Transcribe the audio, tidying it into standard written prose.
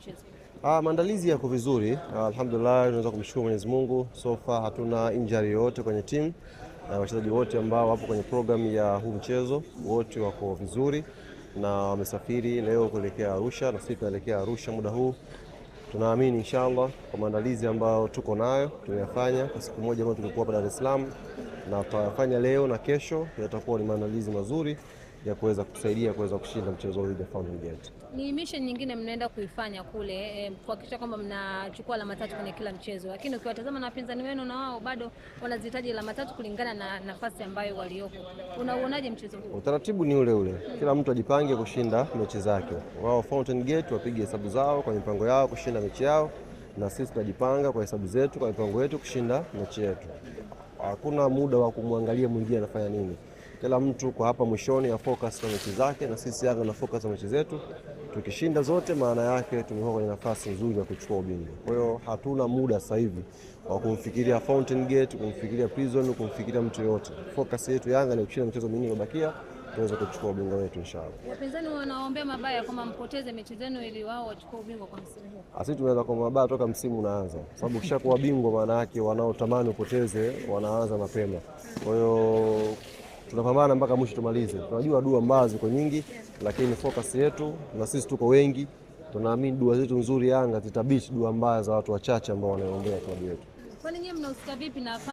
mchezo? Maandalizi yako vizuri. Alhamdulillah, tunaweza kumshukuru Mwenyezi Mungu. So far hatuna injury yoyote kwenye timu. Wachezaji wote ambao wapo kwenye program ya huu mchezo wote wako vizuri na wamesafiri leo kuelekea Arusha, na sisi tunaelekea Arusha muda huu. Tunaamini inshallah kwa maandalizi ambayo tuko nayo tumeyafanya kwa siku moja ambayo tulikuwa hapa Dar es Salaam, na tutafanya leo na kesho, yatakuwa ni maandalizi mazuri ya kuweza kusaidia kuweza kushinda mchezo huu dhidi ya Fountain Gate. Ni mission nyingine mnaenda kuifanya kule kuhakikisha kwamba mnachukua alama 3 kwenye kila mchezo, lakini ukiwatazama na wapinzani wenu na wao bado wanazihitaji alama 3 kulingana na nafasi ambayo walioko. Unauonaje mchezo huu? Utaratibu ni ule ule, kila mtu ajipange kushinda mechi zake. Wao Fountain Gate wapige hesabu zao kwa mipango yao kushinda mechi yao, na sisi tunajipanga kwa hesabu zetu kwa mipango yetu kushinda mechi yetu. Hakuna muda wa kumwangalia mwingine anafanya nini. Kila mtu kwa hapa mwishoni ya focus na mechi zake, na sisi Yanga na focus na mechi zetu. Tukishinda zote, maana yake tumekuwa kwenye nafasi nzuri ya kuchukua ubingwa. Kwa hiyo hatuna muda sasa hivi wa kumfikiria Fountain Gate, kumfikiria Prison, kumfikiria mtu yote. Focus yetu Yanga ni kushinda michezo mingi iliyobakia, tuweze kuchukua ubingwa wetu inshallah. Wapinzani wanaombea mabaya kama mpoteze mechi zenu ili wao wachukue ubingwa kwa msimu huu. Sisi tunaweza kwa mabaya toka msimu unaanza, sababu ukishakuwa bingwa maana yake wanaotamani upoteze wanaanza mapema. Kwa hiyo tunapambana mpaka mwisho tumalize. Tunajua dua ambazo ziko nyingi, lakini focus yetu na sisi tuko wengi, tunaamini dua zetu nzuri Yanga zitabiti dua mbaya za watu wachache ambao wanaombea klabu yetu. Kwani nyinyi mnahusika vipi na